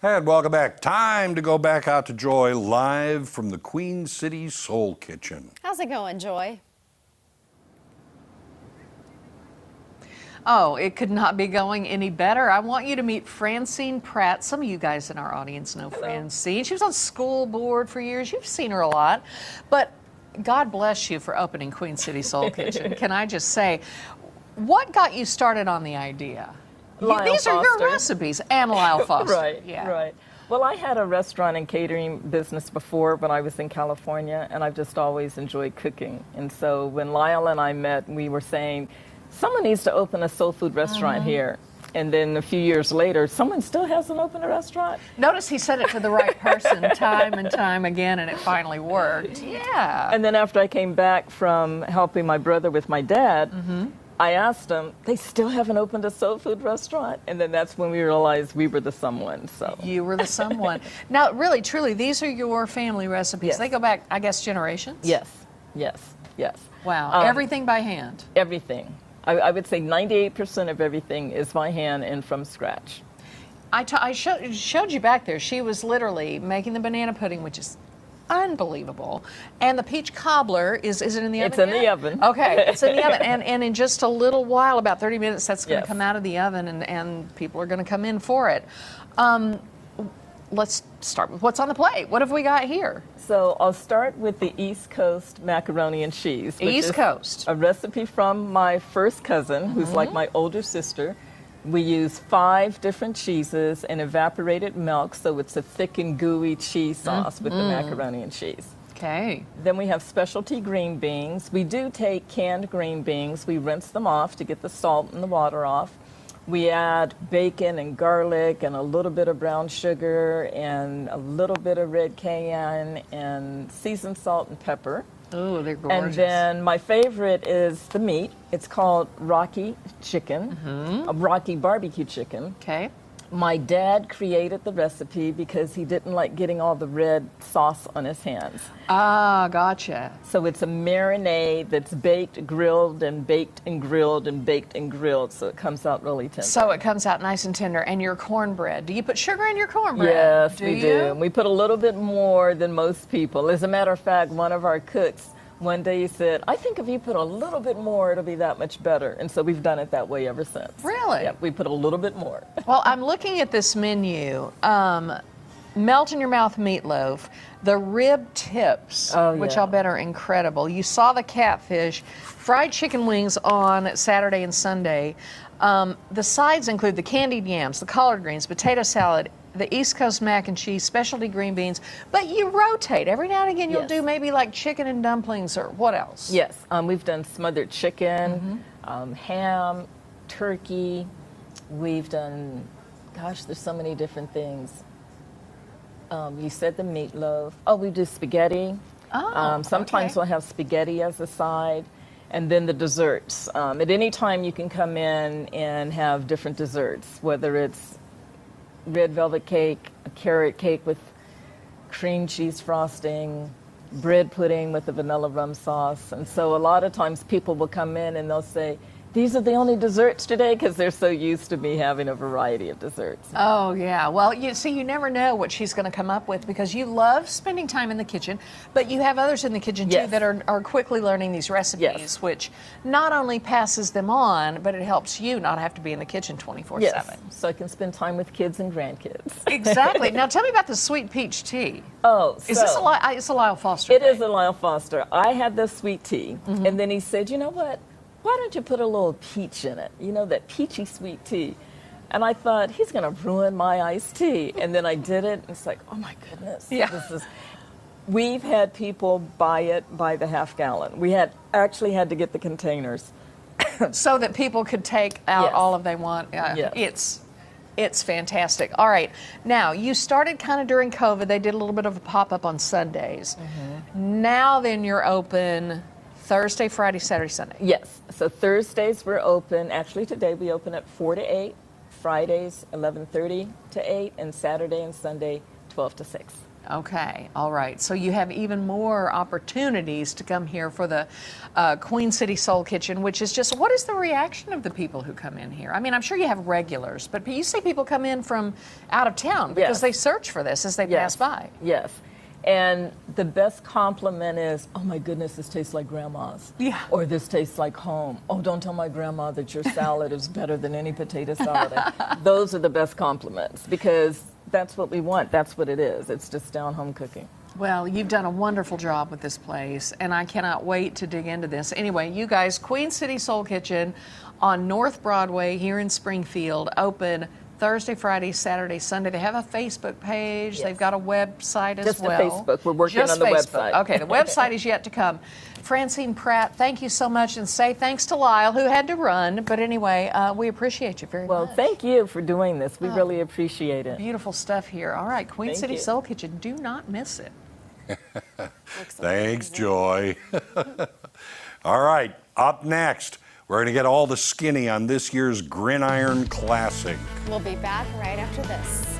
And welcome back. Time to go back out to Joy live from the Queen City Soul Kitchen. How's it going, Joy? Oh, it could not be going any better. I want you to meet Francine Pratt. Some of you guys in our audience know Francine. She was on school board for years. You've seen her a lot. But God bless you for opening Queen City Soul Kitchen. Can I just say, what got you started on the idea? These are your recipes, and Lyle Foster. Right, right. Well, I had a restaurant and catering business before when I was in California, and I've just always enjoyed cooking. And so when Lyle and I met, we were saying, someone needs to open a soul food restaurant here. And then a few years later, someone still hasn't opened a restaurant. Notice he said it to the right person time and time again, and it finally worked. Yeah. And then after I came back from helping my brother with my dad, I asked them, they still haven't opened a soul food restaurant? And then that's when we realized we were the someone. So you were the someone. Now, really, truly, these are your family recipes. Yes. They go back, I guess, generations? Yes, yes, yes. Wow. Everything by hand? Everything. I would say 98% of everything is by hand and from scratch. I showed you back there. She was literally making the banana pudding, which is unbelievable. And the peach cobbler, is it in the oven? It's in the oven. Okay, it's in the oven. And in just a little while, about 30 minutes, that's going to come out of the oven, and people are going to come in for it. Let's start with what's on the plate. What have we got here? So I'll start with the East Coast macaroni and cheese. East Coast. A recipe from my first cousin, who's like my older sister. We use 5 different cheeses and evaporated milk, so it's a thick and gooey cheese sauce with the macaroni and cheese. Okay. Then we have specialty green beans. We do take canned green beans. We rinse them off to get the salt and the water off. We add bacon and garlic and a little bit of brown sugar and a little bit of red cayenne and seasoned salt and pepper. Oh, they're gorgeous. And then my favorite is the meat. It's called Rocky chicken, a Rocky barbecue chicken. Okay. My dad created the recipe because he didn't like getting all the red sauce on his hands. Ah, gotcha. So it's a marinade that's baked, grilled, and baked and grilled and baked and grilled, so it comes out really tender. So it comes out nice and tender. And your cornbread, do you put sugar in your cornbread? Yes, we do. We put a little bit more than most people. As a matter of fact, one of our cooks one day he said, I think if you put a little bit more, it'll be that much better. And so we've done it that way ever since. Really? Yeah, we put a little bit more. Well, I'm looking at this menu. Melt in your mouth meatloaf, the rib tips, which I'll bet are incredible. You saw the catfish, fried chicken wings on Saturday and Sunday. The sides include the candied yams, the collard greens, potato salad, the East Coast mac and cheese, specialty green beans, but you rotate. Every now and again you'll do maybe like chicken and dumplings or what else? Yes, we've done smothered chicken, ham, turkey. We've done, gosh, there's so many different things. You said the meatloaf. Oh, we do spaghetti. Sometimes we'll have spaghetti as a side. And then the desserts. At any time you can come in and have different desserts, whether it's red velvet cake, a carrot cake with cream cheese frosting, bread pudding with the vanilla rum sauce. And so a lot of times people will come in and they'll say, these are the only desserts today, because they're so used to me having a variety of desserts. Oh, yeah. Well, you see, you never know what she's going to come up with, because you love spending time in the kitchen, but you have others in the kitchen, too, that are quickly learning these recipes, which not only passes them on, but it helps you not have to be in the kitchen 24/7. Yes, so I can spend time with kids and grandkids. Exactly. Now, tell me about the sweet peach tea. Oh, Is this it's a Lyle Foster It thing? is a Lyle Foster. I had this sweet tea, and then he said, you know what? Why don't you put a little peach in it? You know, that peachy sweet tea. And I thought, he's going to ruin my iced tea. And then I did it, and it's like, oh my goodness. Yeah. We've had people buy it by the half gallon. We actually had to get the containers. So that people could take out all of they want. It's fantastic. All right. Now, you started kind of during COVID. They did a little bit of a pop-up on Sundays. Now then you're open Thursday, Friday, Saturday, Sunday. Yes. So Thursdays we're open. Actually, today we open at 4 to 8. Fridays, 11:30 to 8. And Saturday and Sunday, 12 to 6. Okay, all right. So you have even more opportunities to come here for the Queen City Soul Kitchen, which is just, what is the reaction of the people who come in here? I mean, I'm sure you have regulars, but you say people come in from out of town because Yes. they search for this as they pass by. Yes. And the best compliment is, oh my goodness, this tastes like grandma's. Yeah. Or this tastes like home. Oh, don't tell my grandma that your salad is better than any potato salad. Those are the best compliments because that's what we want. That's what it is. It's just down home cooking. Well, you've done a wonderful job with this place, and I cannot wait to dig into this. Anyway, you guys, Queen City Soul Kitchen on North Broadway here in Springfield, open Thursday, Friday, Saturday, Sunday. They have a Facebook page. Yes. They've got a website as Just the well. Facebook. We're working Just on the Facebook. website. Okay, the website is yet to come. Francine Pratt, thank you so much, and say thanks to Lyle, who had to run. But anyway, we appreciate you very Well, much. thank you for doing this. We really appreciate it. Beautiful stuff here. All right, Queen Thank City you. Soul Kitchen. Do not miss it. Thanks, Joy. All right, up next, we're going to get all the skinny on this year's Gridiron Classic. We'll be back right after this.